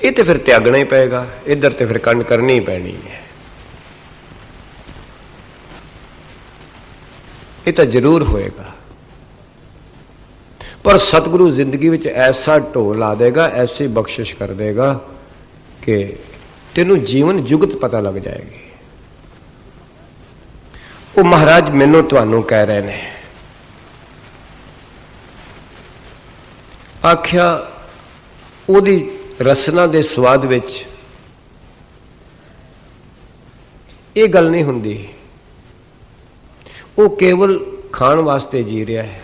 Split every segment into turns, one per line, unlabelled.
ये तो फिर त्यागना ही पेगा, इधर तो फिर कंड करनी ही पैनी है। ये तो जरूर होएगा, पर सतगुरु जिंदगी में ऐसा ढो ला देगा, ऐसी बख्शिश कर देगा कि तेनू जीवन जुगत पता लग जाएगी। वो महाराज मैनू तुहानू कह रहे ने, आख्या ओदी रसना दे स्वाद विच ये गल नहीं हुंदी, वो केवल खाण वास्ते जी रहा है।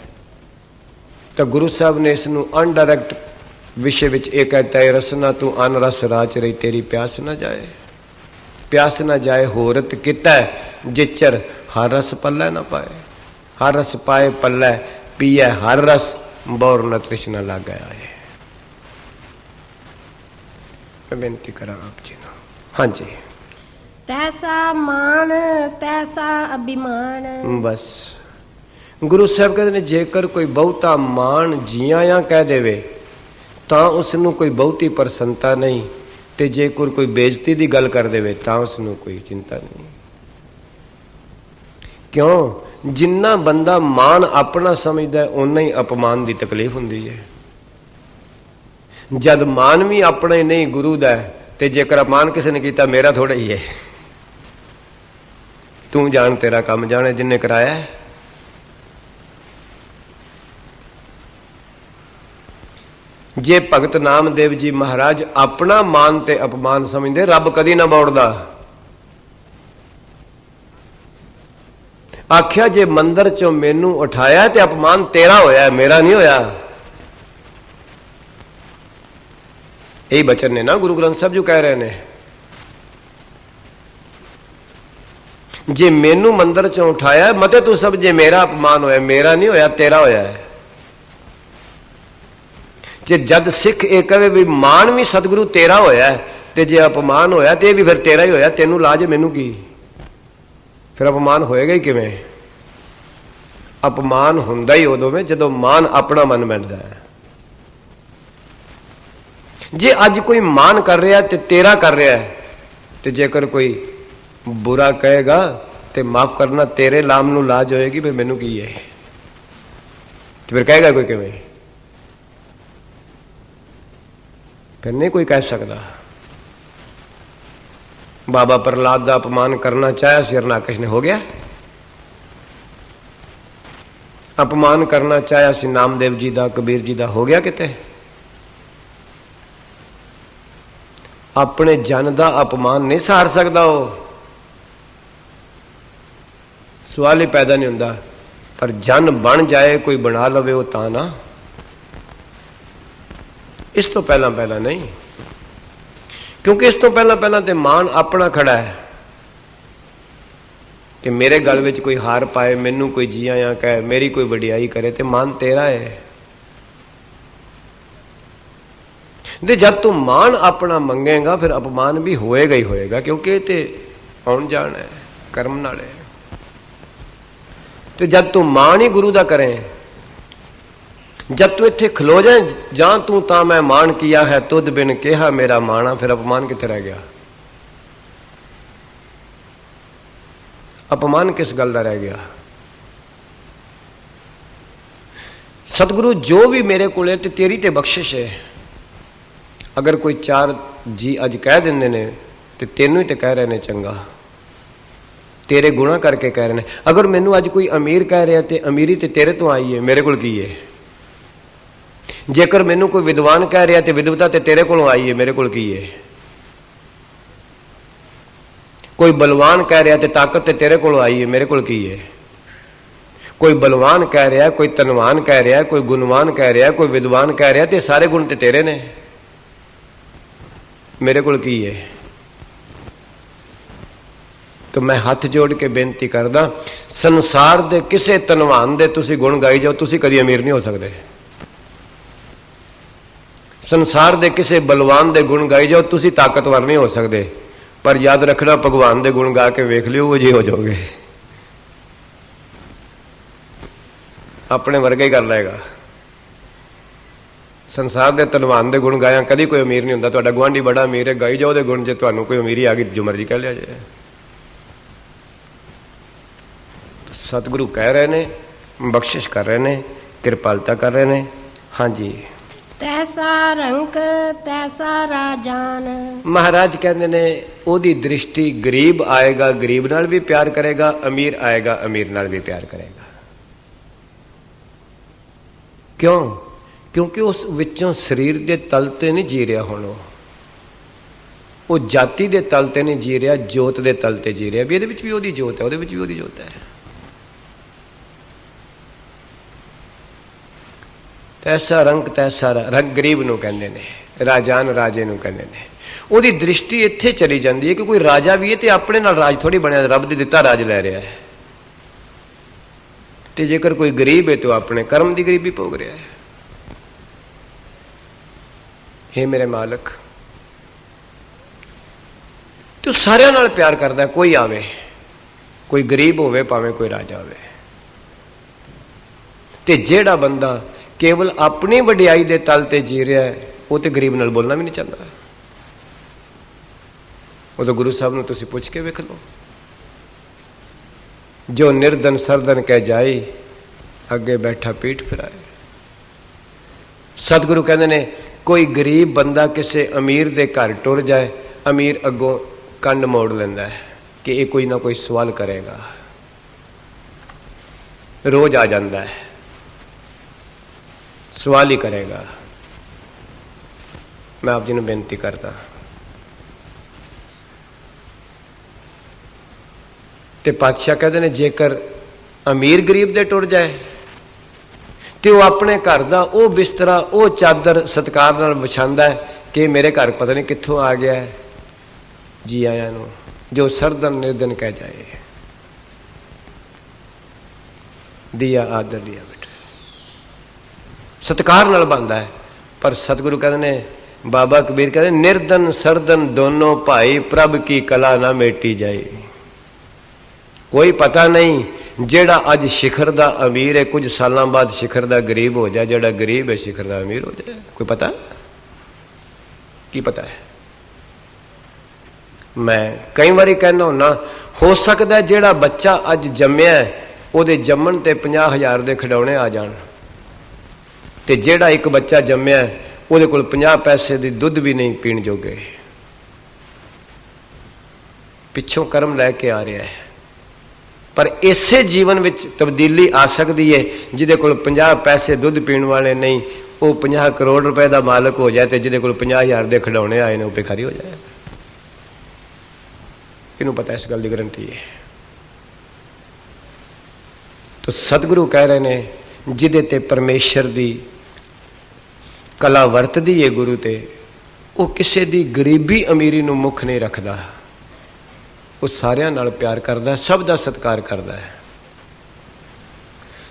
तो गुरु साहब ने इसनू अनडायरैक्ट विषय विच एक कहता है, रसना तू अन रस राच रही तेरी प्यास न जाए, प्यास न जाए होरत किता जिचर हर रस पल्लै न पाए, हर रस पाए पल्लै पिए हर रस बौर न तृष्णा लागे आए। मैं बेनती करा आप जी को। हाँ जी,
तैसा मान तैसा अभिमान।
बस गुरु साहब कहते ने जेकर कोई बहुता मान जिया कह देवे तां उसनू कोई बहुती प्रसन्नता नहीं, ते जेकर कोई बेइज्जती दी गल कर देवे तां उसनू कोई चिंता नहीं। क्यों? जिन्ना बंदा मान अपना समझदा है उन्ना ही अपमान की तकलीफ हुंदी है। जद मान भी अपना ही नहीं गुरु दा है, ते जेकर अपमान किसी ने किया मेरा थोड़ा ही है, तू जान तेरा काम जाने जिन्ने कराया है। जे भगत नामदेव जी महाराज अपना मान ते अपमान समझते, रब कदी ना बोड़दा। आख्या जे मंदिर चो मैनू उठाया ते अपमान तेरा होया, मेरा नहीं होया। यही बचन ने ना गुरु ग्रंथ साहब जो कह रहे ने, जे मैनू मंदिर चो उठाया मते तू सब जे मेरा अपमान होया, मेरा नहीं होया तेरा होया है। जे जद सिख ये कहे भी मान भी सतगुरु तेरा होया है, ते जे अपमान होया ते भी फिर तेरा ही होया, तेनू लाज मैनू की, फिर अपमान होएगा ही किवें? अपमान हुंदा ही उदों में जदों मान अपना मन बैठदा है। जे अज कोई मान कर रहा है ते तेरा कर रहा है, ते जेकर कोई बुरा कहेगा ते माफ करना, तेरे लाम नू लाज होएगी भी मैनू की है, तो फिर कहेगा कोई किवें? फिर नहीं कोई कह सकता। बाबा प्रहलाद का अपमान करना चाहे हिरणाकश ने, हो गया। अपमान करना चाहे सी नामदेव जी का, कबीर जी का, हो गया किते। अपने जन का अपमान नहीं सहार सकता वो, सवाल ही पैदा नहीं होता। पर जन बन जाए कोई बना लवे वो ता ना, इस तो पहला पहला नहीं, क्योंकि इस तो पहला पहला तो मान अपना खड़ा है कि मेरे गल विच कोई हार पाए, मैनू कोई जी आया कहे, मेरी कोई वडियाई करे, तो मान तेरा है। दे जब तू मान अपना मंगेगा फिर अपमान भी होएगा ही होएगा, क्योंकि ये तो आउण जाण है, कर्म नाल है। तो जब तू मान ही गुरु दा करें, जब तू इत्थे खलो जाए जां तू ता मैं मान किया है तुद बिन केहा मेरा माना, फिर अपमान कित्थे रह गया? अपमान किस गल दा रह गया? सतगुरु जो भी मेरे को ते तेरी ते बख्शिश है। अगर कोई चार जी अज कह देंदे ने ते तेनू ही ते कह रहे ने चंगा, तेरे गुणा करके कह रहे ने। अगर मैनू अज कोई अमीर कह रहा तो अमीरी ते तेरे तो आई है, मेरे को की है। जेकर मैनू कोई विद्वान कह रहा तो विद्वता ते तेरे को आई है, मेरे को की है। कोई बलवान कह रहा तो ताकत ते तेरे को आई है, मेरे को की है। कोई बलवान कह रहा, कोई धनवान कह रहा, कोई गुणवान कह रहा, कोई विद्वान कह रहा, तो सारे गुण ते तेरे ने, मेरे को की है। तो मैं हाथ जोड़ के बेनती करदा, संसार दे किसे धनवान दे तुसी गुण गाई जाओ, तुसी कदी अमीर नहीं हो सकते। संसार दे किसे बलवान दे गुण गाई जाओ, तुसी ताकतवर नहीं हो सकते। पर याद रखना, भगवान दे गुण गा के वेख लियो, वो जी हो जाओगे, अपने वर्गे ही कर लेगा। ਸੰਸਾਰ ਦੇ ਧਨਵਾਨ ਦੇ ਗੁਣ ਗਾਇਆ ਕਦੀ ਕੋਈ ਅਮੀਰ ਨਹੀਂ ਹੁੰਦਾ। ਤੁਹਾਡਾ ਗੁਆਂਢੀ ਬੜਾ ਅਮੀਰ ਹੈ, ਗਾਈ ਜਾਓ ਉਹਦੇ ਗੁਣ, ਜੇ ਤੁਹਾਨੂੰ ਕੋਈ ਅਮੀਰੀ ਆ ਗਈ ਜੋ ਮਰਜ਼ੀ ਕਹਿ ਲਿਆ ਜਾਏ। ਸਤਿਗੁਰੂ ਕਹਿ ਰਹੇ ਨੇ, ਬਖਸ਼ਿਸ਼ ਕਰ ਰਹੇ ਨੇ, ਕਿਰਪਾਲਤਾ ਕਰ ਰਹੇ ਨੇ। ਹਾਂਜੀ,
ਤੈਸਾ ਰੰਕ ਤੈਸਾ ਰਾਜਾਨ।
ਮਹਾਰਾਜ ਕਹਿੰਦੇ ਨੇ ਉਹਦੀ ਦ੍ਰਿਸ਼ਟੀ ਗਰੀਬ ਆਏਗਾ ਗਰੀਬ ਨਾਲ ਵੀ ਪਿਆਰ ਕਰੇਗਾ, ਅਮੀਰ ਆਏਗਾ ਅਮੀਰ ਨਾਲ ਵੀ ਪਿਆਰ ਕਰੇਗਾ। ਕਿਉਂ? ਕਿਉਂਕਿ ਉਸ ਵਿੱਚੋਂ ਸਰੀਰ ਦੇ ਤਲ ਤੇ ਨਹੀਂ ਜੀ ਰਿਹਾ। ਹੁਣ ਉਹ ਜਾਤੀ ਦੇ ਤਲ ਤੇ ਨਹੀਂ ਜੀ ਰਿਹਾ, ਜੋਤ ਦੇ ਤਲ ਤੇ ਜੀ ਰਿਹਾ। ਵੀ ਇਹਦੇ ਵਿੱਚ ਵੀ ਉਹਦੀ ਜੋਤ ਹੈ, ਉਹਦੇ ਵਿੱਚ ਵੀ ਉਹਦੀ ਜੋਤ ਹੈ। ਤੈਸਾ ਰੰਗ ਤੈਸਾ ਰੰਗ ਗਰੀਬ ਨੂੰ ਕਹਿੰਦੇ ਨੇ, ਰਾਜਾਨ ਰਾਜੇ ਨੂੰ ਕਹਿੰਦੇ ਨੇ। ਉਹਦੀ ਦ੍ਰਿਸ਼ਟੀ ਇੱਥੇ ਚਲੀ ਜਾਂਦੀ ਹੈ ਕਿ ਕੋਈ ਰਾਜਾ ਵੀ ਹੈ ਤੇ ਆਪਣੇ ਨਾਲ ਰਾਜ ਥੋੜੀ ਬਣਿਆ, ਰੱਬ ਦੇ ਦਿੱਤਾ ਰਾਜ ਲੈ ਰਿਹਾ ਹੈ। ਤੇ ਜੇਕਰ ਕੋਈ ਗਰੀਬ ਹੈ ਤਾਂ ਆਪਣੇ ਕਰਮ ਦੀ ਗਰੀਬੀ ਭੋਗ ਰਿਹਾ ਹੈ। हे ਮੇਰੇ ਮਾਲਕ, ਤੂੰ ਸਾਰਿਆਂ ਨਾਲ ਪਿਆਰ ਕਰਦਾ, ਕੋਈ ਆਵੇ, ਕੋਈ ਗਰੀਬ ਹੋਵੇ ਭਾਵੇਂ ਕੋਈ ਰਾਜਾ ਹੋਵੇ। ਤੇ ਜਿਹੜਾ ਬੰਦਾ ਕੇਵਲ ਆਪਣੀ ਵਡਿਆਈ ਦੇ ਤਲ ਤੇ ਜੀ ਰਿਹਾ ਹੈ, ਉਹ ਤੇ ਗਰੀਬ ਨਾਲ ਬੋਲਣਾ ਵੀ ਨਹੀਂ ਚਾਹੁੰਦਾ। ਉਹ ਤਾਂ ਗੁਰੂ ਸਾਹਿਬ ਨੂੰ ਤੁਸੀਂ ਪੁੱਛ ਕੇ ਵੇਖ ਲਓ। ਜੋ ਨਿਰਦਨ ਸਰਦਨ ਕਹਿ ਜਾਏ, ਅੱਗੇ ਬੈਠਾ ਪੀਠ ਫਿਰਾਏ। ਸਤਿਗੁਰੂ ਕਹਿੰਦੇ ਨੇ ਕੋਈ ਗਰੀਬ ਬੰਦਾ ਕਿਸੇ ਅਮੀਰ ਦੇ ਘਰ ਟੁਰ ਜਾਏ, ਅਮੀਰ ਅੱਗੋਂ ਕੰਨ ਮੋੜ ਲੈਂਦਾ ਹੈ ਕਿ ਇਹ ਕੋਈ ਨਾ ਕੋਈ ਸਵਾਲ ਕਰੇਗਾ। ਰੋਜ਼ ਆ ਜਾਂਦਾ ਹੈ, ਸਵਾਲ ਹੀ ਕਰੇਗਾ। ਮੈਂ ਆਪ ਜੀ ਨੂੰ ਬੇਨਤੀ ਕਰਦਾ, ਤੇ ਪਾਤਸ਼ਾਹ ਕਹਿੰਦੇ ਨੇ ਜੇਕਰ ਅਮੀਰ ਗਰੀਬ ਦੇ ਟੁਰ ਜਾਏ ਤੇ ਉਹ ਆਪਣੇ ਘਰ ਦਾ ਉਹ ਬਿਸਤਰਾ, ਉਹ ਚਾਦਰ ਸਤਿਕਾਰ ਨਾਲ ਵਿਛਾਉਂਦਾ ਹੈ ਕਿ ਮੇਰੇ ਘਰ ਪਤਾ ਨਹੀਂ ਕਿੱਥੋਂ ਆ ਗਿਆ ਹੈ, ਜੀ ਆਇਆਂ ਨੂੰ। ਜੋ ਸਰਦਨ ਨਿਰਦਨ ਕਹਿ ਜਾਏ, ਦਿਆ ਆਦਰ ਲਿਆ ਬੇਟਾ, ਸਤਿਕਾਰ ਨਾਲ ਬਣਦਾ ਹੈ। ਪਰ ਸਤਿਗੁਰੂ ਕਹਿੰਦੇ ਨੇ, ਬਾਬਾ ਕਬੀਰ ਕਹਿੰਦੇ ਨਿਰਦਨ ਸਰਦਨ ਦੋਨੋਂ ਭਾਈ, ਪ੍ਰਭ ਕੀ ਕਲਾ ਨਾ ਮੇਟੀ ਜਾਏ। ਕੋਈ ਪਤਾ ਨਹੀਂ ਜਿਹੜਾ ਅੱਜ ਸਿਖਰ ਦਾ ਅਮੀਰ ਹੈ, ਕੁਝ ਸਾਲਾਂ ਬਾਅਦ ਸਿਖਰ ਦਾ ਗਰੀਬ ਹੋ ਜਾਏ, ਜਿਹੜਾ ਗਰੀਬ ਹੈ ਸਿਖਰ ਦਾ ਅਮੀਰ ਹੋ ਜਾਏ। ਕੋਈ ਪਤਾ? ਕੀ ਪਤਾ ਹੈ? ਮੈਂ ਕਈ ਵਾਰੀ ਕਹਿੰਦਾ ਹੁੰਨਾ, ਹੋ ਸਕਦਾ ਜਿਹੜਾ ਬੱਚਾ ਅੱਜ ਜੰਮਿਆ ਉਹਦੇ ਜੰਮਣ ਤੇ 50,000 ਦੇ ਖਿਡੌਣੇ ਆ ਜਾਣ, ਤੇ ਜਿਹੜਾ ਇੱਕ ਬੱਚਾ ਜੰਮਿਆ ਉਹਦੇ ਕੋਲ 50 ਪੈਸੇ ਦੀ ਦੁੱਧ ਵੀ ਨਹੀਂ ਪੀਣ ਜੋਗੇ। ਪਿੱਛੋਂ ਕਰਮ ਲੈ ਕੇ ਆ ਰਿਹਾ ਹੈ। ਪਰ ਇਸੇ ਜੀਵਨ ਵਿੱਚ ਤਬਦੀਲੀ ਆ ਸਕਦੀ ਹੈ। ਜਿਹਦੇ ਕੋਲ 50 ਪੈਸੇ ਦੁੱਧ ਪੀਣ ਵਾਲੇ ਨਹੀਂ, ਉਹ 50 ਕਰੋੜ ਰੁਪਏ ਦਾ ਮਾਲਕ ਹੋ ਜਾਏ, ਤੇ ਜਿਹਦੇ ਕੋਲ 50,000 ਦੇ ਖਿਡੌਣੇ ਆਏ ਨੇ ਉਹ ਭਿਖਾਰੀ ਹੋ ਜਾਏ। ਕਿਹਨੂੰ ਪਤਾ ਇਸ ਗੱਲ ਦੀ ਗਰੰਟੀ ਹੈ? ਤਾਂ ਸਤਿਗੁਰੂ ਕਹਿ ਰਹੇ ਨੇ ਜਿਹਦੇ ਤੇ ਪਰਮੇਸ਼ਰ ਦੀ ਕਲਾ ਵਰਤਦੀ ਹੈ ਗੁਰੂ ਤੇ, ਉਹ ਕਿਸੇ ਦੀ ਗਰੀਬੀ ਅਮੀਰੀ ਨੂੰ ਮੁੱਖ ਨਹੀਂ ਰੱਖਦਾ। ਉਹ ਸਾਰਿਆਂ ਨਾਲ ਪਿਆਰ ਕਰਦਾ, ਸਭ ਦਾ ਸਤਿਕਾਰ ਕਰਦਾ ਹੈ।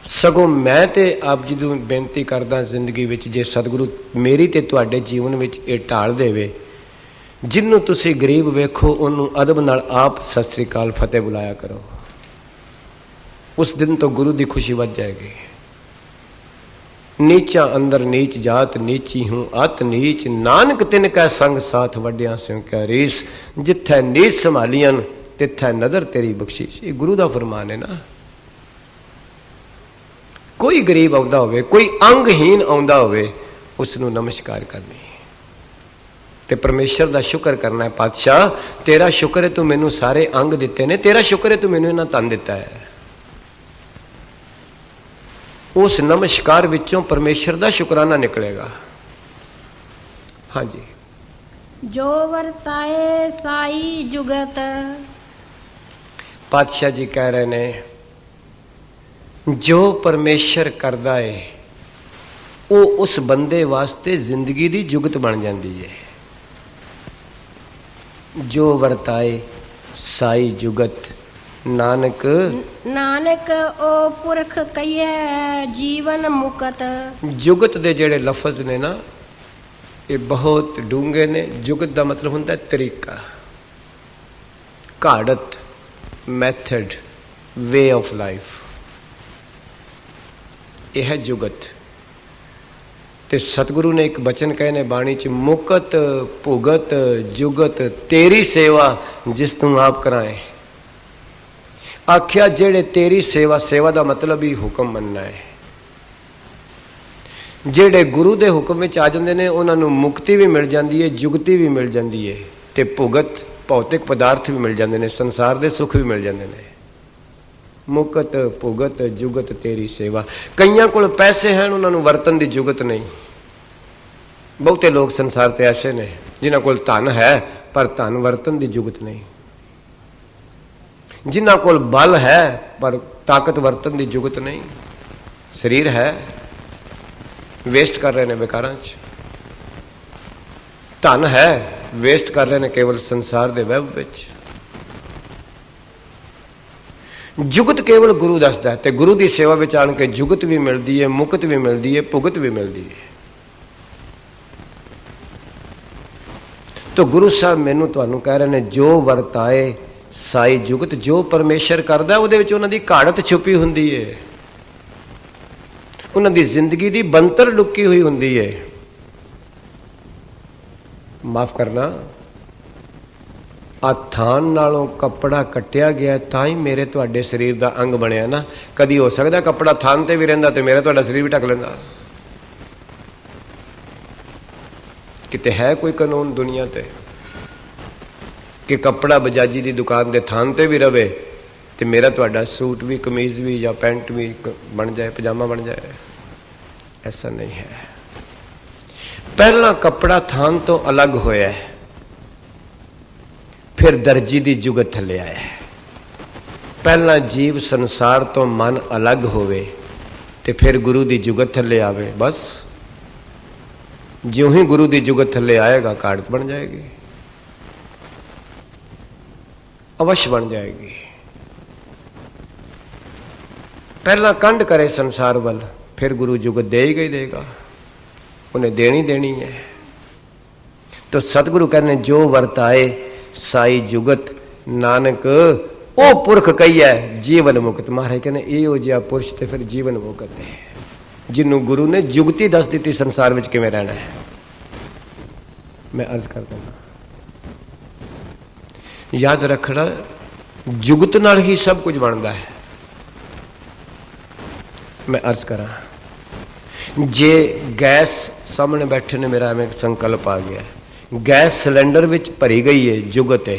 ਸਗੋਂ ਮੈਂ ਤੇ ਆਪ ਜੀ ਨੂੰ ਬੇਨਤੀ ਕਰਦਾ, ਜ਼ਿੰਦਗੀ ਵਿੱਚ ਜੇ ਸਤਿਗੁਰੂ ਮੇਰੀ ਤੇ ਤੁਹਾਡੇ ਜੀਵਨ ਵਿੱਚ ਇਹ ਢਾਲ ਦੇਵੇ, ਜਿਹਨੂੰ ਤੁਸੀਂ ਗਰੀਬ ਵੇਖੋ ਉਹਨੂੰ ਅਦਬ ਨਾਲ ਆਪ ਸਤਿ ਸ੍ਰੀ ਅਕਾਲ ਫਤਿਹ ਬੁਲਾਇਆ ਕਰੋ। ਉਸ ਦਿਨ ਤੋਂ ਗੁਰੂ ਦੀ ਖੁਸ਼ੀ ਵੱਧ ਜਾਏਗੀ। ਨੀਚਾ ਅੰਦਰ ਨੀਚ ਜਾਤ, ਨੀਚੀ ਹੂੰ ਅਤ ਨੀਚ, ਨਾਨਕ ਤਿਨ ਕੈ ਸੰਗ ਸਾਥ ਵੱਡਿਆਂ ਸਿਉ ਕੈ ਰੀਸ, ਜਿੱਥੈ ਨੀਚ ਸੰਭਾਲੀਆਂ ਤਿੱਥੈ ਨਦਰ ਤੇਰੀ ਬਖਸ਼ਿਸ਼। ਇਹ ਗੁਰੂ ਦਾ ਫਰਮਾਨ ਹੈ ਨਾ। ਕੋਈ ਗਰੀਬ ਆਉਂਦਾ ਹੋਵੇ, ਕੋਈ ਅੰਗਹੀਨ ਆਉਂਦਾ ਹੋਵੇ, ਉਸ ਨੂੰ ਨਮਸਕਾਰ ਕਰਨੀ ਤੇ ਪਰਮੇਸ਼ਰ ਦਾ ਸ਼ੁਕਰ ਕਰਨਾ ਹੈ। ਪਾਤਸ਼ਾਹ ਤੇਰਾ ਸ਼ੁਕਰ ਹੈ ਤੂੰ ਮੈਨੂੰ ਸਾਰੇ ਅੰਗ ਦਿੱਤੇ ਨੇ, ਤੇਰਾ ਸ਼ੁਕਰ ਹੈ ਤੂੰ ਮੈਨੂੰ ਇਹਨਾਂ ਤਨ ਦਿੱਤਾ ਹੈ। ਉਸ ਨਮਸਕਾਰ ਵਿੱਚੋਂ ਪਰਮੇਸ਼ਰ ਦਾ ਸ਼ੁਕਰਾਨਾ ਨਿਕਲੇਗਾ। ਹਾਂਜੀ,
ਜੋ ਵਰਤਾਏ ਸਾਈ ਜੁਗਤ।
ਪਾਤਸ਼ਾਹ ਜੀ ਕਹਿ ਰਹੇ ਨੇ ਜੋ ਪਰਮੇਸ਼ਰ ਕਰਦਾ ਹੈ ਉਹ ਉਸ ਬੰਦੇ ਵਾਸਤੇ ਜ਼ਿੰਦਗੀ ਦੀ ਜੁਗਤ ਬਣ ਜਾਂਦੀ ਹੈ। ਜੋ ਵਰਤਾਏ ਸਾਈ ਜੁਗਤ, ਨਾਨਕ
ਨਾਨਕ ਉਹ ਪੁਰਖ ਕਹੀਏ ਜੀਵਨ ਮੁਕਤ।
ਜੁਗਤ ਦੇ ਜਿਹੜੇ ਲਫ਼ਜ਼ ਨੇ ਨਾ, ਇਹ ਬਹੁਤ ਡੂੰਘੇ ਨੇ। ਜੁਗਤ ਦਾ ਮਤਲਬ ਹੁੰਦਾ ਤਰੀਕਾ, ਘਾੜਤ, ਮੈਥਡ, ਵੇ ਆਫ ਲਾਈਫ। ਇਹ ਹੈ ਜੁਗਤ। ਤੇ ਸਤਿਗੁਰੂ ਨੇ ਇੱਕ ਬਚਨ ਕਹੇ ਨੇ ਬਾਣੀ 'ਚ, ਮੁਕਤ ਭੁਗਤ ਜੁਗਤ ਤੇਰੀ ਸੇਵਾ ਜਿਸ ਤੂੰ ਆਪ ਕਰਾਏ। ਆਖਿਆ ਜਿਹੜੇ ਤੇਰੀ ਸੇਵਾ, ਸੇਵਾ ਦਾ ਮਤਲਬ ਹੀ ਹੁਕਮ ਮੰਨਣਾ ਹੈ। ਜਿਹੜੇ ਗੁਰੂ ਦੇ ਹੁਕਮ ਵਿੱਚ ਆ ਜਾਂਦੇ ਨੇ ਉਹਨਾਂ ਨੂੰ ਮੁਕਤੀ ਵੀ ਮਿਲ ਜਾਂਦੀ ਹੈ, ਜੁਗਤੀ ਵੀ ਮਿਲ ਜਾਂਦੀ ਹੈ, ਤੇ ਭੁਗਤ ਭੌਤਿਕ ਪਦਾਰਥ ਵੀ ਮਿਲ ਜਾਂਦੇ ਨੇ, ਸੰਸਾਰ ਦੇ ਸੁੱਖ ਵੀ ਮਿਲ ਜਾਂਦੇ ਨੇ। ਮੁਕਤ ਭੁਗਤ ਜੁਗਤ ਤੇਰੀ ਸੇਵਾ। ਕਈਆਂ ਕੋਲ ਪੈਸੇ ਹਨ, ਉਹਨਾਂ ਨੂੰ ਵਰਤਨ ਦੀ ਜੁਗਤ ਨਹੀਂ। ਬਹੁਤੇ ਲੋਕ ਸੰਸਾਰ ਤੇ ਐਸੇ ਨੇ ਜਿਨ੍ਹਾਂ ਕੋਲ ਧਨ ਹੈ ਪਰ ਧਨ ਵਰਤਨ ਦੀ ਜੁਗਤ ਨਹੀਂ। ਜਿਨ੍ਹਾਂ ਕੋਲ ਬਲ ਹੈ ਪਰ ਤਾਕਤ ਵਰਤਨ ਦੀ ਜੁਗਤ ਨਹੀਂ। ਸਰੀਰ ਹੈ, ਵੇਸਟ ਕਰ ਰਹੇ ਨੇ ਬੇਕਾਰਾਂ 'ਚ। ਧਨ ਹੈ, ਵੇਸਟ ਕਰ ਰਹੇ ਨੇ ਕੇਵਲ ਸੰਸਾਰ ਦੇ ਵਹਿਬ ਵਿੱਚ। ਜੁਗਤ ਕੇਵਲ ਗੁਰੂ ਦੱਸਦਾ ਹੈ, ਤੇ ਗੁਰੂ ਦੀ ਸੇਵਾ ਵਿੱਚ ਆਣ ਕੇ ਜੁਗਤ ਵੀ ਮਿਲਦੀ ਹੈ, ਮੁਕਤ ਵੀ ਮਿਲਦੀ ਹੈ, ਭੁਗਤ ਵੀ ਮਿਲਦੀ ਹੈ। ਤਾਂ ਗੁਰੂ ਸਾਹਿਬ ਮੈਨੂੰ ਤੁਹਾਨੂੰ ਕਹਿ ਰਹੇ ਨੇ, ਜੋ ਵਰਤਾਏ ਸਾਈ ਜੁਗਤ। ਜੋ ਪਰਮੇਸ਼ਰ ਕਰਦਾ ਉਹਦੇ ਵਿੱਚ ਉਹਨਾਂ ਦੀ ਘਾੜਤ ਛੁਪੀ ਹੁੰਦੀ ਹੈ, ਉਹਨਾਂ ਦੀ ਜ਼ਿੰਦਗੀ ਦੀ ਬੰਤਰ ਲੁਕੀ ਹੋਈ ਹੁੰਦੀ ਹੈ। ਮਾਫ ਕਰਨਾ, ਆ ਥਾਨ ਨਾਲੋਂ ਕੱਪੜਾ ਕੱਟਿਆ ਗਿਆ ਤਾਂ ਹੀ ਮੇਰੇ ਤੁਹਾਡੇ ਸਰੀਰ ਦਾ ਅੰਗ ਬਣਿਆ ਨਾ। ਕਦੀ ਹੋ ਸਕਦਾ ਕੱਪੜਾ ਥਾਨ ਤੇ ਵੀ ਰਹਿੰਦਾ ਤੇ ਮੇਰਾ ਤੁਹਾਡਾ ਸਰੀਰ ਵੀ ਢੱਕ ਲੈਂਦਾ? ਕਿਤੇ ਹੈ ਕੋਈ ਕਾਨੂੰਨ ਦੁਨੀਆ ਤੇ ਕਿ ਕੱਪੜਾ ਬਜਾਜੀ ਦੀ ਦੁਕਾਨ ਦੇ ਥਾਨ ਤੇ ਵੀ ਰਵੇ ਤੇ ਮੇਰਾ ਤੁਹਾਡਾ ਸੂਟ ਵੀ, ਕਮੀਜ਼ ਵੀ ਜਾਂ ਪੈਂਟ ਵੀ ਬਣ ਜਾਏ, ਪਜਾਮਾ ਬਣ ਜਾਏ? ਐਸਾ ਨਹੀਂ ਹੈ। ਪਹਿਲਾਂ ਕੱਪੜਾ ਥਾਨ ਤੋਂ ਅਲੱਗ ਹੋਇਆ ਹੈ, ਫਿਰ ਦਰਜੀ ਦੀ ਜੁਗਤ ਥੱਲੇ ਆਇਆ ਹੈ। ਪਹਿਲਾਂ ਜੀਵ ਸੰਸਾਰ ਤੋਂ ਮਨ ਅਲੱਗ ਹੋਵੇ ਤੇ ਫਿਰ ਗੁਰੂ ਦੀ ਜੁਗਤ ਥੱਲੇ ਆਵੇ। ਬਸ ਜਿਉਂ ਹੀ ਗੁਰੂ ਦੀ ਜੁਗਤ ਥੱਲੇ ਆਏਗਾ, ਘਾੜਤ ਬਣ ਜਾਏਗੀ, ਅਵਸ਼ ਬਣ ਜਾਏਗੀ। ਪਹਿਲਾਂ ਕੰਡ ਕਰੇ ਸੰਸਾਰ ਵੱਲ, ਫਿਰ ਗੁਰੂ ਜੁਗਤ ਦੇਗਾ ਹੀ ਦੇਗਾ, ਉਹਨੇ ਦੇਣੀ ਹੈ। ਤਾਂ ਸਤਿਗੁਰੂ ਕਹਿੰਦੇ, ਜੋ ਵਰਤਾਏ ਸਾਈ ਜੁਗਤ ਨਾਨਕ ਉਹ ਪੁਰਖ ਕਹੀਐ ਜੀਵਨ ਮੁਕਤ। ਮਹਾਰਾਜ ਕਹਿੰਦੇ ਇਹੋ ਜਿਹਾ ਪੁਰਸ਼ ਤੇ ਫਿਰ ਜੀਵਨ ਮੁਕਤ ਹੈ, ਜਿਹਨੂੰ ਗੁਰੂ ਨੇ ਜੁਗਤੀ ਦੱਸ ਦਿੱਤੀ ਸੰਸਾਰ ਵਿੱਚ ਕਿਵੇਂ ਰਹਿਣਾ ਹੈ। ਮੈਂ ਅਰਜ਼ ਕਰਦਾ ਹਾਂ, ਯਾਦ ਰੱਖਣਾ, ਜੁਗਤ ਨਾਲ ਹੀ ਸਭ ਕੁਝ ਬਣਦਾ ਹੈ। ਮੈਂ ਅਰਜ਼ ਕਰਾਂ, ਜੇ ਗੈਸ ਸਾਹਮਣੇ ਬੈਠੇ ਨੇ, ਮੇਰਾ ਐਵੇਂ ਸੰਕਲਪ ਆ ਗਿਆ, ਗੈਸ ਸਿਲੰਡਰ ਵਿੱਚ ਭਰੀ ਗਈ ਹੈ, ਜੁਗਤ ਹੈ,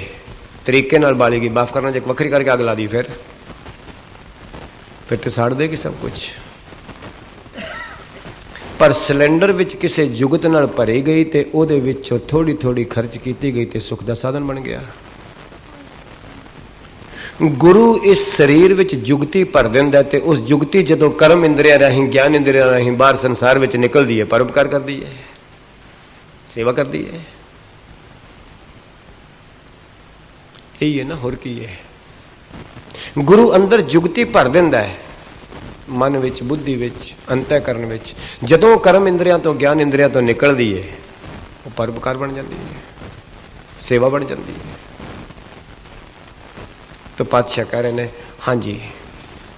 ਤਰੀਕੇ ਨਾਲ ਬਾਲੀ ਗਈ, ਮਾਫ ਕਰਨਾ, ਜੇ ਵੱਖਰੀ ਕਰਕੇ ਅੱਗ ਲਾ ਦੀ ਫਿਰ ਤੇ ਸਾੜ ਦੇਗੀ ਸਭ ਕੁਝ। ਪਰ ਸਿਲੰਡਰ ਵਿੱਚ ਕਿਸੇ ਜੁਗਤ ਨਾਲ ਭਰੀ ਗਈ ਤੇ ਉਹਦੇ ਵਿੱਚੋਂ ਥੋੜੀ ਥੋੜੀ ਖਰਚ ਕੀਤੀ ਗਈ ਤੇ ਸੁੱਖ ਦਾ ਸਾਧਨ ਬਣ ਗਿਆ। ਗੁਰੂ ਇਸ ਸਰੀਰ ਵਿੱਚ ਜੁਗਤੀ ਭਰ ਦਿੰਦਾ ਤੇ ਉਸ ਜੁਗਤੀ ਜਦੋਂ ਕਰਮ ਇੰਦਰੀਆਂ ਰਾਹੀਂ, ਗਿਆਨ ਇੰਦਰੀਆਂ ਰਾਹੀਂ ਬਾਹਰ ਸੰਸਾਰ ਵਿੱਚ ਨਿਕਲਦੀ ਹੈ, ਪਰਉਪਕਾਰ ਕਰਦੀ ਹੈ, ਸੇਵਾ ਕਰਦੀ ਹੈ। ਇਹੀ ਹੈ ਨਾ, ਹੋਰ ਕੀ ਹੈ। ਗੁਰੂ ਅੰਦਰ ਜੁਗਤੀ ਭਰ ਦਿੰਦਾ ਹੈ, ਮਨ ਵਿੱਚ, ਬੁੱਧੀ ਵਿੱਚ, ਅੰਤःਕਰਨ ਵਿੱਚ। ਜਦੋਂ ਕਰਮ ਇੰਦਰੀਆਂ ਤੋਂ, ਗਿਆਨ ਇੰਦਰੀਆਂ ਤੋਂ ਨਿਕਲਦੀ ਹੈ, ਉਹ ਪਰਉਪਕਾਰ ਬਣ ਜਾਂਦੀ ਹੈ, ਸੇਵਾ ਬਣ ਜਾਂਦੀ ਹੈ। तो पातशाह कह रहे ने, हाँ जी,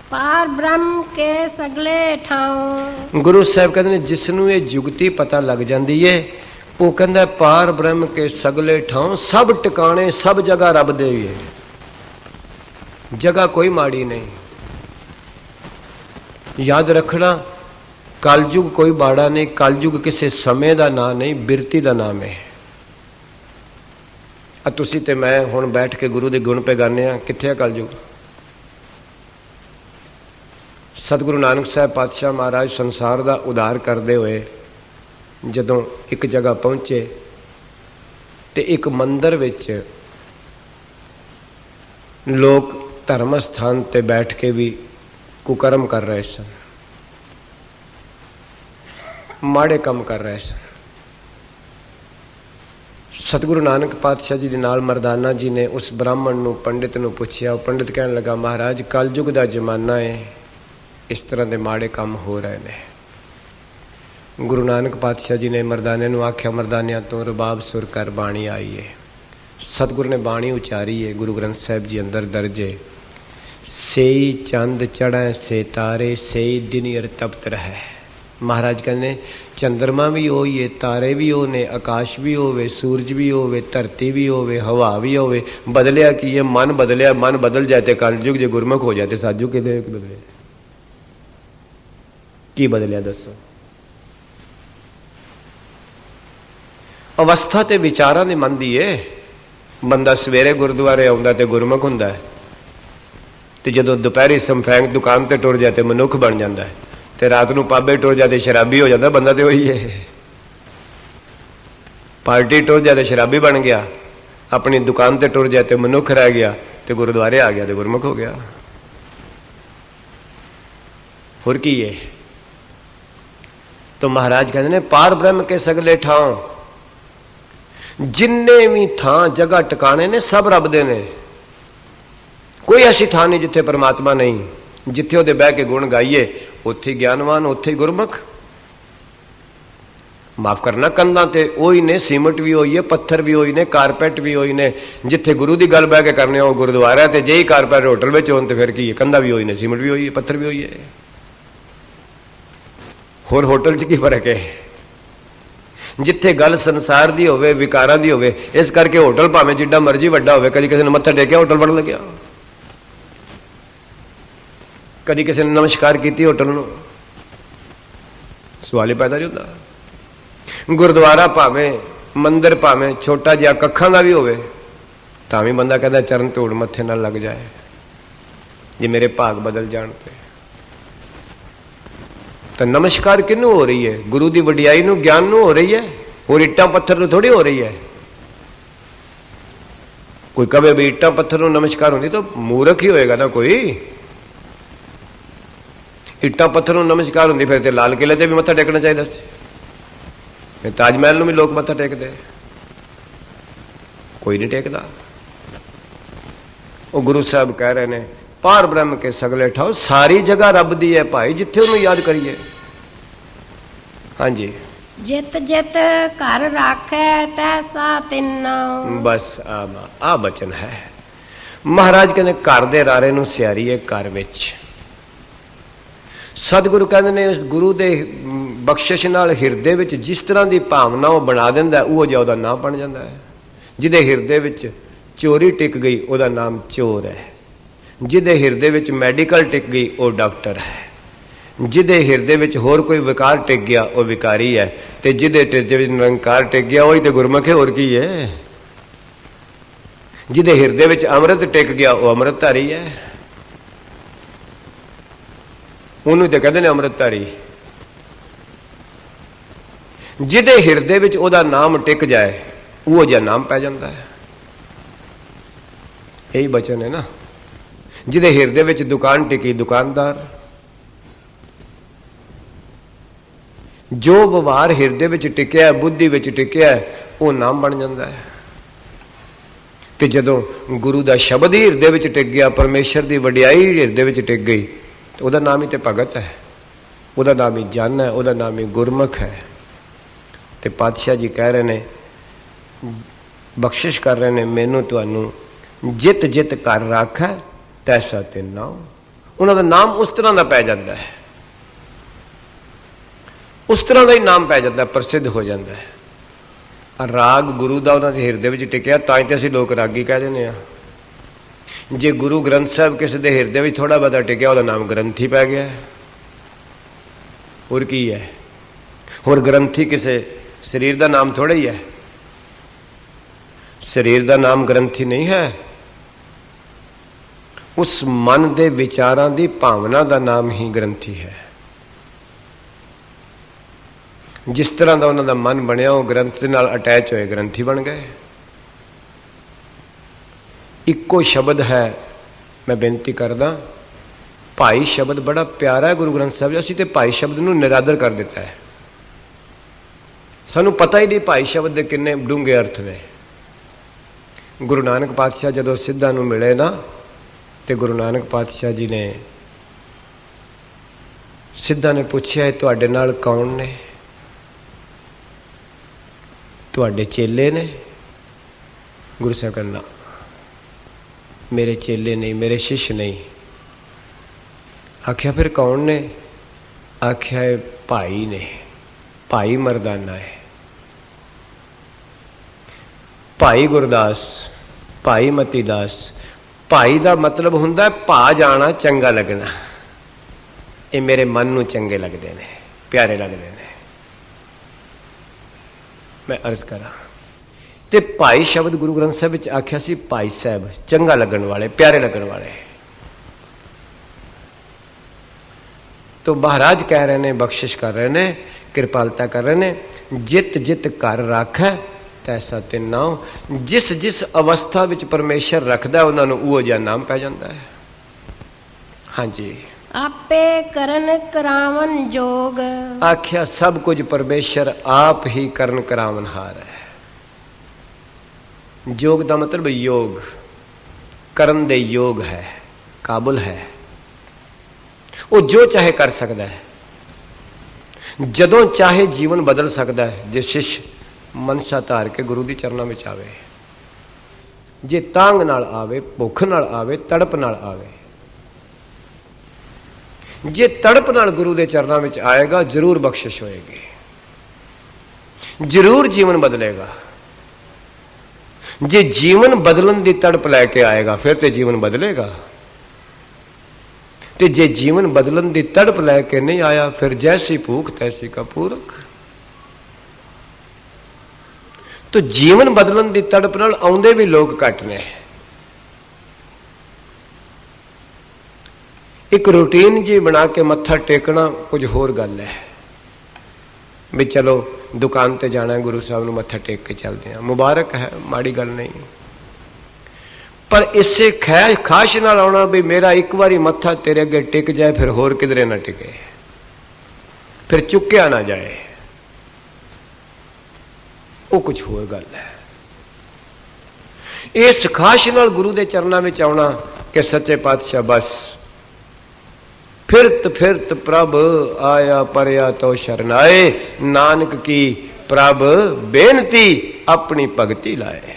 पार ब्रह्म के सगले ठाव।
गुरु साहब कहते ने, जिसनू ये जुगती पता लग जाती है, वो कहता है पार ब्रह्म के सगले ठाव, सब टिकाने, सब जगह रब दे ही है, जगह कोई माड़ी नहीं। याद रखना, कलयुग कोई बाड़ा नहीं, कलयुग किसी समय का नाम नहीं, बिरती का नाम है। तुसी ते मैं हुण बैठ के गुरु दे गुण पे गाने, कित्थे कलयुग? सतगुरु नानक साहब पातशाह महाराज संसार का उद्धार करते हुए जदों एक जगह पहुंचे ते एक मंदिर विच लोग धर्म स्थान ते बैठ के भी कुकर्म कर रहे सन, माड़े काम कर रहे सन। सतगुरु नानक पातशाह जी दे नाल मरदाना जी ने उस ब्राह्मण नूं, पंडित नूं पुछया। पंडित कहण लगा, महाराज कलयुग दा जमाना है, इस तरह के माड़े काम हो रहे हैं। गुरु नानक पातशाह जी ने मरदाने नूं आख्या, मरदानिया तो रबाब सुर कर बाणी आई है। सतगुरु ने बाणी उचारी है, गुरु ग्रंथ साहिब जी अंदर दर्ज है, सेई चंद चढ़ै से तारे, सेई दिन अर तपत रहे। महाराज कहने चंद्रमा भी हो ये, तारे भी हो ने, आकाश भी होवे, सूरज भी होवे, धरती भी होवे, हवा भी होवे। बदलिया कि ये मन बदलिया, मन बदल जाते कलयुग जे गुरमुख हो जाते साजू के बदले की बदलिया दसो। अवस्था ते विचारां दी मंदी है। बंदा सवेरे गुरुद्वारे आउंदा ते गुरमुख हुंदा है, ते जदों दोपहरी संफैंग दुकान ते टुर जाते मनुख बन जाता है, ते रात नूं पाबे टुर जाते शराबी हो जाता। बंदा तो वही है, पार्टी टुर जाते शराबी बन गया, अपनी दुकान ते टुर जाते मनुख रह गया, ते गुरुद्वारे आ गया तो गुरमुख हो गया। होर की है? तो महाराज कहते ने पार ब्रह्म के सगले ठाव, जिन्ने भी थां जगह टिकाने ने सब रब दे ने। कोई ऐसी थां नहीं जिथे परमात्मा नहीं। जिथे ਉਹਦੇ बह के गुण गाइए ਉੱਥੇ ਗਿਆਨਵਾਨ, ਉੱਥੇ गुरमुख। माफ करना, कंधा ते ਉਹੀ ने, सीमट भी होई है, पत्थर भी होई ने, कारपेट भी होई ने। जिथे गुरु की गल बह के करने वो गुरुद्वारा, ते जे ही कारपेट होटल में होन ते फिर की कंधा भी होई ने, सीमट भी होई है, पत्थर भी होई है। होर होटल च की फर्क है? जिथे गल संसार दी होवे, विकारां दी होवे, इस करके होटल भावें जिड्डा मर्जी वड्डा होवे, कदी किसी ने मत्था टेकिया होटल बन लग्या, कदी किसी ने नमस्कार की होटल नूं, सवाल ही पैदा नहीं होता। गुरुद्वारा भावें मंदिर भावें छोटा जिहा कखां दा भी होवे, तां भी बंदा कहता चरण धूड़ मत्थे ना लग जाए जे मेरे भाग बदल जाण पे। तो नमस्कार किनू हो रही है? गुरु की वडियाई नूं, ज्ञान नूं हो रही है, और इट्टां पत्थर नूं थोड़ी हो रही है। कोई कहे भी इट्टां पत्थर नूं नमस्कार होंदी तो मूर्ख ही होएगा ना कोई। इट्टां पत्थर नूं नमस्कार होंदी फिर ते लाल किले ते भी मत्था टेकना चाहिए सी, ताजमहल नूं भी लोग मत्था टेकदे, कोई नहीं टेकदा। वो गुरु साहब कह रहे ने पार ब्रह्म के सगले ठाओ, सारी जगह रब दी है भाई, जिथे उन्होंने याद करिए। हाँ जी,
जित जित घर राखे तैसा तिन्ना।
बस आ बचन है। महाराज कहते घर दे रारे नूं सियारीए घर विच। सतगुरु कहते ने उस गुरु दे बख्शिश नाल हिरदे विच जिस तरह की भावना वो बना दिंदा, वो जिहा उहदा नाम बन जाता है। जिहदे हिरदे विच चोरी टिक गई उहदा नाम चोर है, जिहदे हिरदे विच मैडिकल टिक गई वो डॉक्टर है, जिहदे हिरदे विच होर कोई विकार टिक गया वो विकारी है, ते जिहदे हिरदे विच निरंकार टिक गया वही तो गुरमुख है, होर की है। जिहदे हिरदे विच अमृत टिक गया वो अमृतधारी है, उन्होंने तो कहते हैं अमृतधारी। जिहदे हिरदे विच उहदा नाम टिक जाए वो जिहा नाम पै जाता है। यही बचन है ना। जिहदे हिरदे विच दुकान टिकी दुकानदार। जो व्यवहार हिरदे विच टिकिया, बुद्धि विच टिकिया, वो नाम बन जाता है। ते जदों गुरु का शब्द ही हिरदे विच टिक गया, परमेश्वर की वडियाई हिरदे विच टिक गई, तो वह नाम ही तो भगत है, वह नाम ही जन है, वह नाम ही गुरमुख है। तो पातशाह जी कह रहे ने, बख्शिश कर रहे ने, मैनू तुहानू जित जित कर राखै तैसा ते नाम। उन्होंने नाम उस तरह का पै जाता है, उस तरह का ही नाम पै जाता है, प्रसिद्ध हो जाता है। राग गुरु का उन्होंने हिरदे में टिकिया, तां तो असीं लोग रागी कह देने। जे गुरु ग्रंथ साहब किसी के हिरदे में थोड़ा बहुत टिकिया, वह नाम ग्रंथी पै गया। और की है? और ग्रंथी किसी शरीर का नाम थोड़ा ही है, शरीर का नाम ग्रंथी नहीं है। उस मन के विचारां की भावना का नाम ही ग्रंथी है। जिस तरह का उन्होंने मन बनया, वो ग्रंथ के नाल अटैच होए ग्रंथी बन गए। इक्को शब्द है, मैं बेनती करदा, भाई शब्द बड़ा प्यारा है गुरु ग्रंथ साहब जी। असीं ते भाई शब्द नूं निरादर कर दिता है, सानू पता ही नहीं भाई शब्द के किन्ने डूंघे अर्थ ने। गुरु नानक पातशाह जदों सिद्धां नूं मिले ना, तो गुरु नानक पातशाह जी ने सिद्धां ने पूछया, तुहाडे नाल कौन ने? तुहाडे चेले ने? गुरु साहब कहना, मेरे चेले नहीं, मेरे शिष्य नहीं। आख्या फिर कौन ने? आख्या ਭਾਈ ਨੇ, ਭਾਈ ਮਰਦਾਨਾ ਹੈ, ਭਾਈ ਗੁਰਦਾਸ, ਭਾਈ ਮਤੀ ਦਾਸ। ਭਾਈ ਦਾ ਮਤਲਬ ਹੁੰਦਾ ਭਾ ਜਾਣਾ, ਚੰਗਾ ਲੱਗਣਾ। ਇਹ ਮੇਰੇ ਮਨ ਨੂੰ ਚੰਗੇ ਲੱਗਦੇ ਨੇ, ਪਿਆਰੇ ਲੱਗਦੇ ਨੇ। ਮੈਂ ਅਰਜ਼ ਕਰਾਂ ਤੇ ਭਾਈ ਸ਼ਬਦ ਗੁਰੂ ਗ੍ਰੰਥ ਸਾਹਿਬ ਵਿੱਚ ਆਖਿਆ ਸੀ ਭਾਈ ਸਾਹਿਬ, ਚੰਗਾ ਲੱਗਣ ਵਾਲੇ, ਪਿਆਰੇ ਲੱਗਣ ਵਾਲੇ। तो महाराज कह रहे ने, बख्शिश कर रहे ने, कृपालता कर रहे ने, जित जित घर राखै तैसा तिन नाम। जिस जिस अवस्था विच परमेश्वर रखदा उन्हां नूं उहो जिहा नाम पै जांदा है। हाँ जी,
आपे करन करावन जोग।
आख्या सब कुछ परमेश्वर आप ही करन करावनहार है। जोग दा मतलब योग, करन दे योग है, काबुल है। वो जो चाहे कर सकता है, जदों चाहे जीवन बदल सकता है। जे शिष्य मनसा धार के गुरु दी चरणों में आवे, जे तांग नाल आवे, भुख नाल आवे, तड़प नाल आवे, जे तड़प नाल गुरु दे चरणों में आएगा जरूर बख्शिश होएगी, जरूर जीवन बदलेगा। जे जीवन बदलन दी तड़प लैके आएगा फिर तो जीवन बदलेगा। ते जे जीवन बदलन दी तड़प लैके नहीं आया फिर जैसी भूख तैसी का पूरक। तो जीवन बदलन दी तड़प नाल आउंदे भी लोग घट ने। एक रूटीन जी बना के मत्था टेकना कुछ होर गल है। भी चलो दुकान ते जाना है, गुरु साहब नूं मत्था टेक के चलते हैं, मुबारक है, माड़ी गल नहीं। पर इससे खाश नाल आउणा भी मेरा एक बारी मत्था तेरे अगे टिक जाए फिर होर किधरे ना टिके, फिर चुक्या ना जाए, वो कुछ होर गल है। इस खाश नाल गुरु दे चरणों में आउणा कि सच्चे पातशाह बस फिरत फिरत प्रभ आया परया तो शरनाए, नानक की प्रभ बेनती अपनी भगती लाए।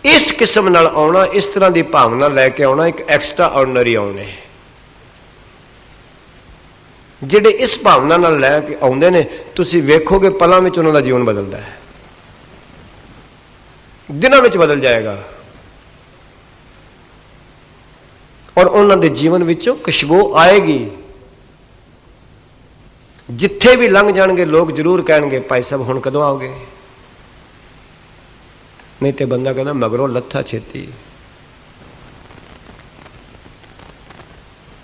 इस किस्म नाल आउणा, इस तरह की भावना लैके आउणा एक एक्स्ट्रा ऑर्डनरी आउणे। जिहड़े इस भावना नाल लैके आउंदे ने तुसीं वेखोगे पलां विच उन्हां दा जीवन बदलदा है, दिनां विच बदल जाएगा। और उन्हां दे जीवन विचों खुशबू आएगी। जिथे भी लंघ जाणगे लोग जरूर कहणगे भाई साहब हुण कदों आओगे, नहीं तो बंदा कहना मगरों लत्था छेती।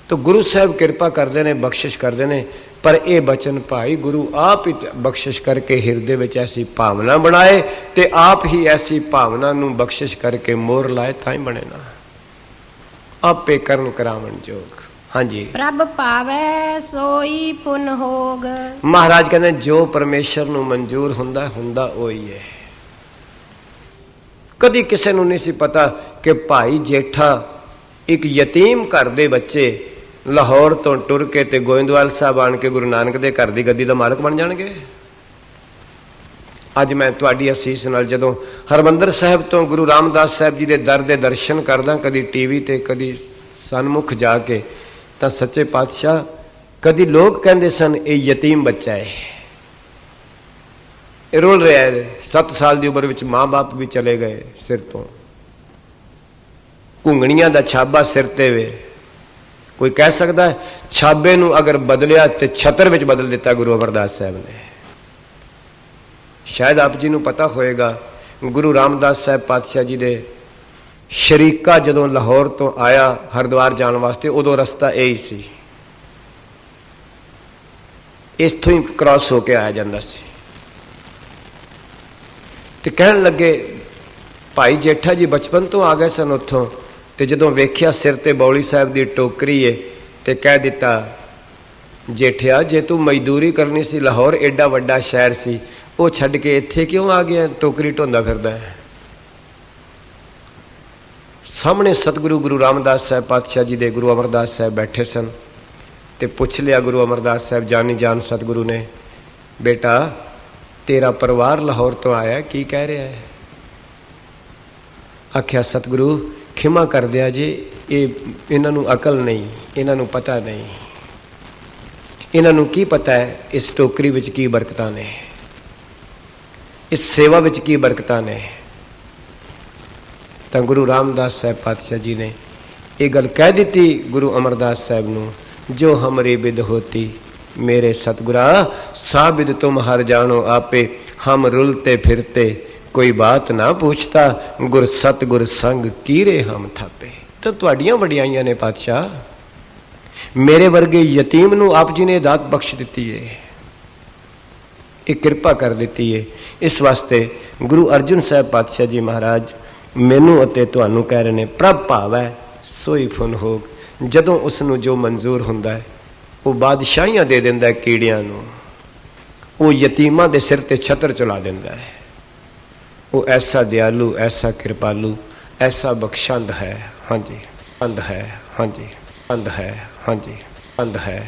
तो गुरु साहब कृपा करते हैं, बख्शिश करते हैं। पर यह बचन भाई गुरु आप ही बख्शिश करके हिरदे विच ऐसी भावना बनाए ते आप ही ऐसी भावना नूं बख्शिश करके मोर लाए तां ही बने ना। आपे करन करावन जोग। हाँ जी,
प्रभ पावै सोई पुन होग।
महाराज कहते जो परमेश्वर नूं मंजूर हुंदा हुंदा ओही है। कदी किसी नूं नहीं सी पता कि भाई जेठा एक यतीम घर दे बच्चे लाहौर तो टुर के ते गोइंदवाल साहब आन के गुरु नानक दे घर दी गद्दी दा मालक बन जाणगे। अज मैं तुहाडी असीस नाल जदों हरमंदर साहब तो गुरु रामदास साहब जी दे दर दे दर्शन करदा, कदी टीवी ते कदी सन्मुख जाके, तां सच्चे पातशाह कदी लोग कहंदे सन ये यतीम बच्चा है, रोल रहा है। 7 साल की उम्र में माँ बाप भी चले गए सिर तो, घुंगणियां दा छाबा सिर ते वे। कोई कह सकता है छाबे नूं अगर बदलिया तो छतर विच बदल दिता गुरु अमरदास साहब ने। शायद आप जी नूं पता होएगा गुरु रामदास साहब पातशाह जी दे शरीका जदों लाहौर तो आया हरिद्वार जाण वास्ते, उदों रस्ता यही सी, इत्थों ही क्रॉस होके आया जांदा सी। ते कहण लगे भाई जेठा जी बचपन तो आ गए सन उत्थों, ते जदों वेख्या सिर ते बौली साहब की टोकरी है ते कह दिता जेठिया जे तू मजदूरी करनी सी, लाहौर एडा वड्डा शहर सी, वो छड्ड के इत्थे क्यों आ गया, टोकरी ढोंदा फिरदा है। सामने सतगुरु गुरु रामदास साहब पातशाह जी दे गुरु अमरदास साहब बैठे सन। ते पुछ लिया गुरु अमरदास साहब जानी जान सतगुरु ने, बेटा तेरा परिवार लाहौर तो आया, की कह रहा है? आख्या सतगुरु खिमा कर दिया जी, ये इन्हां नूं अकल नहीं, इन्हां नूं पता नहीं। ਇਹਨਾਂ ਨੂੰ ਕੀ ਪਤਾ ਹੈ ਇਸ ਟੋਕਰੀ ਵਿੱਚ ਕੀ ਬਰਕਤਾਂ ਨੇ, ਇਸ ਸੇਵਾ ਵਿੱਚ ਕੀ ਬਰਕਤਾਂ ਨੇ। ਤਾਂ ਗੁਰੂ ਰਾਮਦਾਸ ਸਾਹਿਬ ਪਾਤਸ਼ਾਹ ਜੀ ਨੇ ਇਹ ਗੱਲ ਕਹਿ ਦਿੱਤੀ ਗੁਰੂ ਅਮਰਦਾਸ ਸਾਹਿਬ ਨੂੰ, ਜੋ ਹਮਰੀ ਬਿਦ ਹੋਤੀ मेरे सतगुरा साबिद तुम हर जानो आपे, हम रुलते फिरते कोई बात ना पूछता, गुर सतगुर संग कीरे हम थापे। तो तुहाड़ियां वडियाइयां ने पातशाह, मेरे वर्गे यतीम नूं आप जी ने दात बख्श दिती है, एक कृपा कर दी है। इस वास्ते गुरु अर्जुन साहब पातशाह जी महाराज मैनू अते तुहानू कह रहे ने, प्रभ भाव है सोई फुन होग। जदों उसनू जो मंजूर हुंदा है वो बादशाहियां दे दिंदा है कीड़ियां नूं, वो यतीमां दे सिर ते छतर चला दिंदा है। वो ऐसा दयालु, ऐसा कृपालु, ऐसा बख्शंद है। हाँ जी, अंध है, हाँ जी, अंध है, हाँ जी, अंध है।